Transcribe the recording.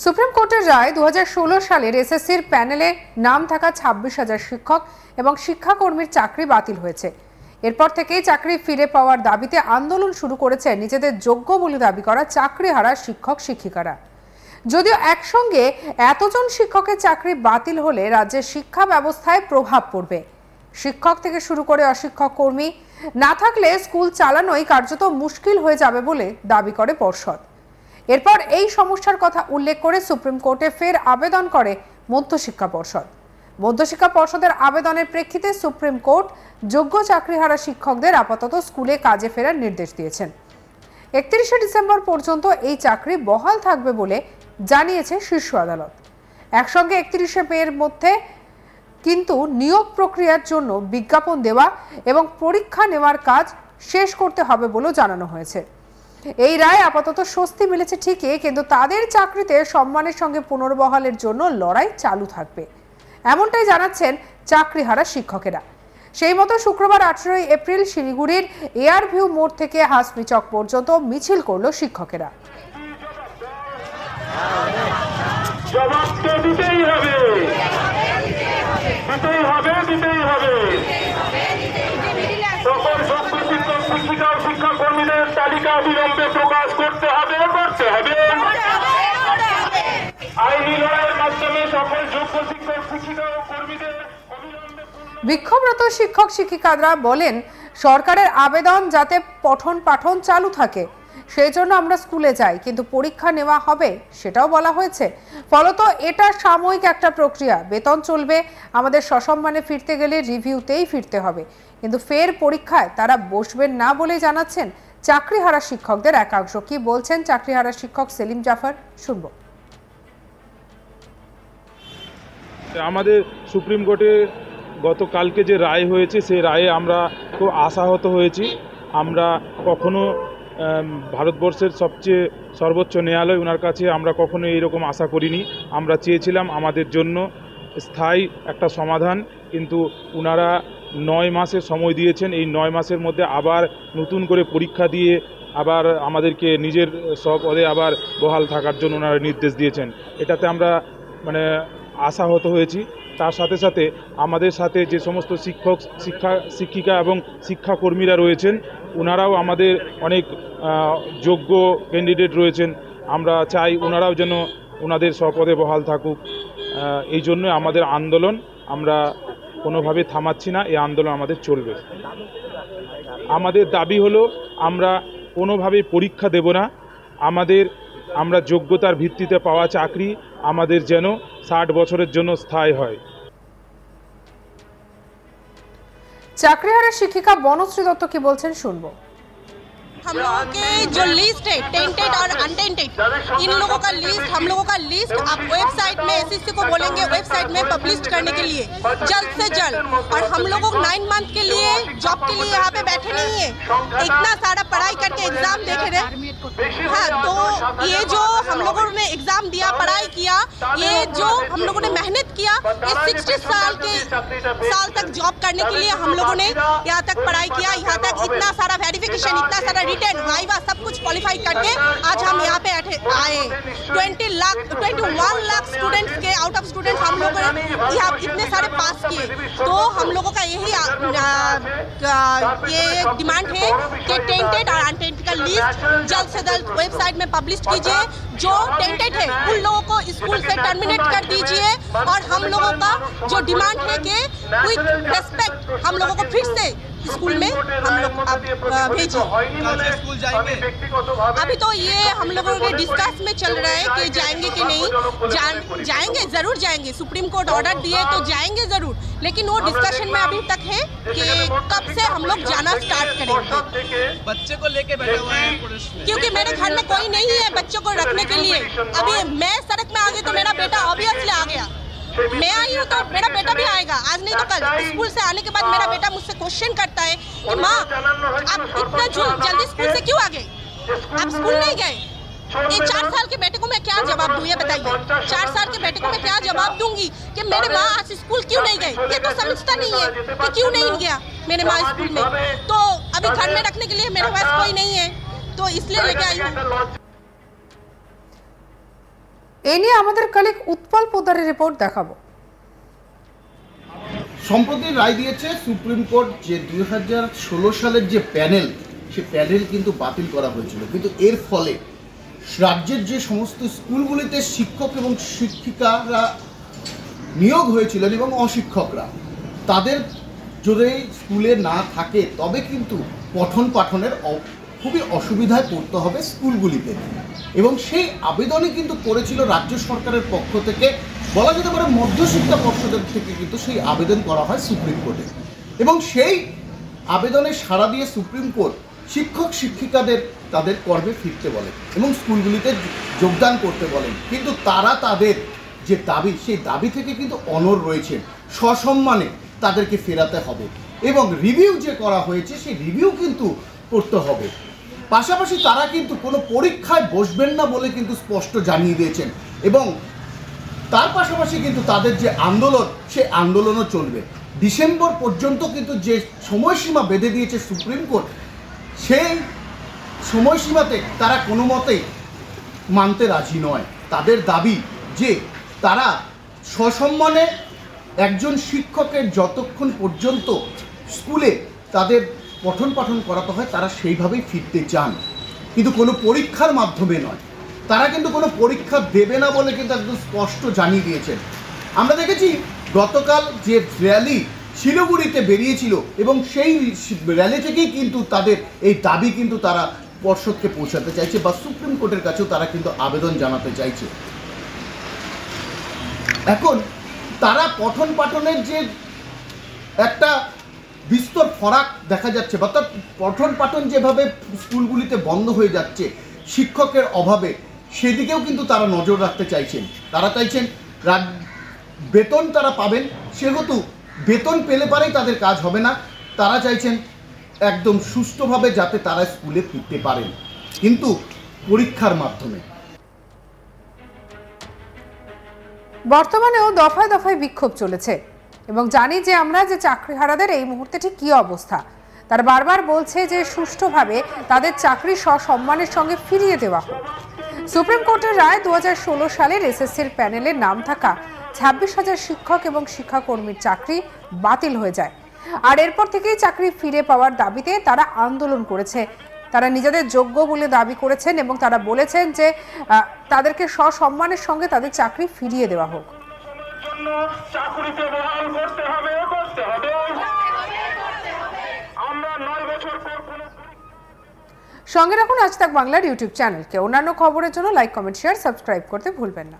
Supreme কোর্টের রায় 2016 সালের এসএসসির প্যানেলে নাম থাকা 26,000 শিক্ষক এবং শিক্ষাকর্মীর চাকরি বাতিল হয়েছে। এরপর থেকেই চাকরি ফিরে পাওয়ার দাবিতে আন্দোলন শুরু করেছে নিজেদের যোগ্য বলে দাবি করা চাকরিহারা শিক্ষক শিক্ষিকারা। যদিও একসঙ্গে এতজন শিক্ষকের চাকরি বাতিল হলে রাজ্যের শিক্ষা ব্যবস্থায় প্রভাব পড়বে। শিক্ষক থেকে শুরু করে অশিক্ষক কর্মী না থাকলে স্কুল চালানোই কার্যত মুশকিল হয়ে যাবে বলে দাবি করে পর্ষদ। এরপর এই সমস্যার কথা উল্লেখ করে সুপ্রিম কোর্টে ফের আবেদন করে মধ্যশিক্ষা পর্ষদ। মধ্যশিক্ষা পর্ষদের আবেদনের প্রেক্ষিতে সুপ্রিম কোর্ট যোগ্য চাকরিহারা শিক্ষকদের আপাতত স্কুলে কাজে ফেরার নির্দেশ দিয়েছেন। 31শে ডিসেম্বর পর্যন্ত এই চাকরি বহাল থাকবে বলে জানিয়েছে শীর্ষ আদালত। একসঙ্গে 31শে মের মধ্যে কিন্তু নিয়োগ প্রক্রিয়ার জন্য বিজ্ঞাপন দেওয়া এবং পরীক্ষা নেওয়ার কাজ শেষ করতে হবে বলেও জানানো হয়েছে। এই রায় আপাতত স্বস্তি মিলেছে ঠিকই, কিন্তু তাদের চাকরিতে সম্মানের সঙ্গে পুনর্বহালের জন্য লড়াই চালু থাকবে, এমনটাই জানাচ্ছেন চাকরিহারা শিক্ষকেরা। সেই মতো শুক্রবার 18 এপ্রিল শিলিগুড়ির এয়ারভিউ মোড় থেকে হাসমি চক পর্যন্ত মিছিল করল শিক্ষকেরা। শিক্ষাকর্মীদের তালিকা বিলম্বে প্রকাশ করতে হবে। আইনি লড়াইয়ের মাধ্যমে সকল যোগ্য শিক্ষক শিক্ষিকা ও কর্মীদের বিক্ষোভরত শিক্ষক শিক্ষিকারা বলেন, সরকারের আবেদন যাতে পঠন পাঠন চালু থাকে সেই জন্য আমরা স্কুলে যাই, কিন্তু পরীক্ষা নেওয়া হবে সেটাও বলা হয়েছে। ফলত এটা সাময়িক একটা প্রক্রিয়া, বেতন চলবে, আমাদের সসম্মানে ফিরতে গেলে রিভিউতেই ফিরতে হবে, কিন্তু ফের পরীক্ষায় তারা বসবেন না বলে জানাচ্ছেন চাকরিহারা শিক্ষকদের একাংশ। কি বলছেন চাকরিহারা শিক্ষক সেলিম জাফর, শুনব। আমাদের সুপ্রিম কোর্টে গতকালকে যে রায় হয়েছে সেই রায়ে আমরা খুব আশাহত হয়েছি। আমরা কখনো ভারতবর্ষের সবচেয়ে সর্বোচ্চ ন্যায়ালয় ওনার কাছে আমরা কখনো এইরকম আশা করিনি। আমরা চেয়েছিলাম আমাদের জন্য স্থায়ী একটা সমাধান, কিন্তু ওনারা 9 মাসের সময় দিয়েছেন। এই 9 মাসের মধ্যে আবার নতুন করে পরীক্ষা দিয়ে আবার আমাদেরকে নিজের সব পদে আবার বহাল থাকার জন্য ওনারা নির্দেশ দিয়েছেন। এটাতে আমরা আশাহত হয়েছি। তার সাথে সাথে আমাদের সাথে যে সমস্ত শিক্ষিকা এবং শিক্ষাকর্মীরা রয়েছেন ওনারাও আমাদের অনেক যোগ্য ক্যান্ডিডেট রয়েছেন। আমরা চাই ওনারাও যেন ওনাদের স্বপদে বহাল থাকুক। এই জন্য আমাদের আন্দোলন, আমরা কোনোভাবে থামাচ্ছি না, এই আন্দোলন আমাদের চলবে। আমাদের দাবি হলো আমরা কোনোভাবে পরীক্ষা দেব না, আমরা যোগ্যতার ভিত্তিতে পাওয়া চাকরি আমাদের যেন 60 বছরের জন্য স্থায়ী হয়। চাকরিহারা শিক্ষিকা বনশ্রী দত্ত কি বলছেন শুনবো। हम लोगों के जो लिस्ट है टेंटेड और अनटेंटेड, इन लोगों का लिस्ट, हम लोगों का लिस्ट आप वेबसाइट में एसएससी को बोलेंगे वेबसाइट में पब्लिश करने के लिए जल्द से जल्द। और हम लोगों 9 मंथ के लिए जॉब के लिए यहाँ पे बैठे नहीं है, इतना सारा पढ़ाई करके एग्जाम देख रहे। हाँ, तो ये जो हम लोगों ने एग्जाम दिया, पढ़ाई किया, ये जो हम लोगों ने मेहनत किया, ये 60 साल तक जॉब करने के लिए हम लोगों ने यहाँ तक पढ़ाई किया, यहाँ तक इतना सारा वेरिफिकेशन, इतना सारा रिटर्न वाइवा सब कुछ क्वालिफाई करके आज हम यहाँ पे आए। 21 लाख स्टूडेंट्स के आउट ऑफ स्टूडेंट्स हम लोगों ने यहाँ इतने सारे पास किए। तो हम लोगों का यही ये डिमांड है कि टेंटेड और अनटेंटेड का लिस्ट जल्द से जल्द वेबसाइट में पब्लिश कीजिए। जो टेंटेड है उन लोगों को स्कूल से टर्मिनेट कर दीजिए, और हम लोगों का जो डिमांड है कि विद रेस्पेक्ट हम लोगों को फिर से स्कूल में हम लोग भेजिए। अभी तो ये हम लोगों के डिस्कस में चल रहा है कि जाएंगे कि नहीं। जाएंगे, जरूर जाएंगे। सुप्रीम कोर्ट ऑर्डर दिए तो जाएंगे जरूर, लेकिन वो डिस्कशन में अभी तक है कि कब से हम लोग जाना स्टार्ट करेंगे। बच्चे को लेके बैठे हुए हैं क्योंकि मेरे घर में कोई नहीं है बच्चों को रखने के लिए। अभी मैं सड़क में आ गई तो मेरा बेटा ऑब्वियसली आ गया, मैं आई हूँ तो मेरा बेटा भी आएगा, आज नहीं तो कल। स्कूल से आने के बाद मेरा बेटा मुझसे क्वेश्चन करता है कि माँ आप इतना जल्दी स्कूल से क्यों आ गए, आप स्कूल नहीं गए। ये 4 साल के बेटे को मैं क्या जवाब दूँ, ये बताइए। 4 साल के बेटे को मैं क्या जवाब दूंगी कि मेरे माँ आज स्कूल क्यों नहीं गए। ये तो समझता नहीं है कि क्यों नहीं गया मेरे माँ स्कूल में। तो अभी घर में रखने के लिए मेरे पास कोई नहीं है, तो इसलिए लेके आई हूँ। এ নিয়ে আমাদের কলিগ উৎপল পোদ্দারের রিপোর্ট দেখাবো। সম্প্রতি রায় দিয়েছে সুপ্রিম কোর্ট যে 2016 সালের যে প্যানেল, সে প্যানেল কিন্তু বাতিল করা হয়েছিল। কিন্তু এর ফলে রাজ্যের যে সমস্ত স্কুলগুলিতে শিক্ষক এবং শিক্ষিকারা নিয়োগ হয়েছিলেন এবং অশিক্ষকরা, তাদের যদি স্কুলে না থাকে তবে কিন্তু পঠন পাঠনের খুবই অসুবিধায় পড়তে হবে স্কুলগুলিতে। এবং সেই আবেদনই কিন্তু করেছিল রাজ্য সরকারের পক্ষ থেকে, বলা যেতে পারে মধ্যশিক্ষা পর্ষদের থেকে কিন্তু সেই আবেদন করা হয় সুপ্রিম কোর্টে। এবং সেই আবেদনে সাড়া দিয়ে সুপ্রিম কোর্ট শিক্ষক শিক্ষিকাদের তাদের কর্মে ফিরতে বলেন এবং স্কুলগুলিতে যোগদান করতে বলেন। কিন্তু তারা তাদের যে দাবি, সেই দাবি থেকে কিন্তু অনড় রয়েছেন। সসম্মানে তাদেরকে ফেরাতে হবে এবং রিভিউ যে করা হয়েছে সেই রিভিউ কিন্তু করতে হবে। পাশাপাশি তারা কিন্তু কোনো পরীক্ষায় বসবেন না বলে কিন্তু স্পষ্ট জানিয়ে দিয়েছেন এবং তার পাশাপাশি কিন্তু তাদের যে আন্দোলন, সেই আন্দোলনও চলবে। ডিসেম্বর পর্যন্ত কিন্তু যে সময়সীমা বেঁধে দিয়েছে সুপ্রিম কোর্ট, সেই সময়সীমাতে তারা কোনো মতেই মানতে রাজি নয়। তাদের দাবি যে তারা সসম্মানে একজন শিক্ষকের যতক্ষণ পর্যন্ত স্কুলে তাদের পঠন পাঠন করাতে হয় তারা সেইভাবেই ফিরতে চান, কিন্তু কোনো পরীক্ষার মাধ্যমে নয়। তারা কিন্তু কোনো পরীক্ষা দেবে না বলে কিন্তু একদম স্পষ্ট জানিয়ে দিয়েছেন। আমরা দেখেছি গতকাল যে র্যালি শিলিগুড়িতে বেরিয়েছিল এবং সেই র্যালি থেকেই কিন্তু তাদের এই দাবি কিন্তু তারা পর্ষদকে পৌঁছাতে চাইছে বা সুপ্রিম কোর্টের কাছেও তারা কিন্তু আবেদন জানাতে চাইছে। এখন তারা পঠন পাঠনের যে একটা বিস্তর ফরাক দেখা যাচ্ছে, বা তার পঠন পাঠন যেভাবে স্কুলগুলিতে বন্ধ হয়ে যাচ্ছে শিক্ষকের অভাবে, সেদিকেও কিন্তু তারা নজর রাখতে চাইছেন। তারা চাইছেন বেতন তারা পাবেন, সেহেতু বেতন পেলে পারেই তাদের কাজ হবে না। তারা চাইছেন একদম সুষ্ঠুভাবে যাতে তারা স্কুলে ফিরতে পারেন, কিন্তু পরীক্ষার মাধ্যমে। বর্তমানেও দফায় দফায় বিক্ষোভ চলেছে এবং জানি যে আমরা যে চাকরিহারাদের এই মুহূর্তে ঠিক কী অবস্থা। তারা বারবার বলছে যে সুষ্ঠুভাবে তাদের চাকরি সসম্মানের সঙ্গে ফিরিয়ে দেওয়া হোক। সুপ্রিম কোর্টের রায় 2016 সালের এসএসসির প্যানেলে নাম থাকা 26,000 শিক্ষক এবং শিক্ষাকর্মীর চাকরি বাতিল হয়ে যায়। আর এরপর থেকেই চাকরি ফিরে পাওয়ার দাবিতে তারা আন্দোলন করেছে। তারা নিজেদের যোগ্য বলে দাবি করেছেন এবং তারা বলেছেন যে তাদেরকে সসম্মানের সঙ্গে তাদের চাকরি ফিরিয়ে দেওয়া হোক। চাকরিতে বহাল করতে হবে, করতে হবে। আমরা 9 বছর পর সঙ্গে রাখুন আজ তাক বাংলার ইউটিউব চ্যানেলকে। অন্যান্য খবরের জন্য লাইক, কমেন্ট, শেয়ার, সাবস্ক্রাইব করতে ভুলবেন না।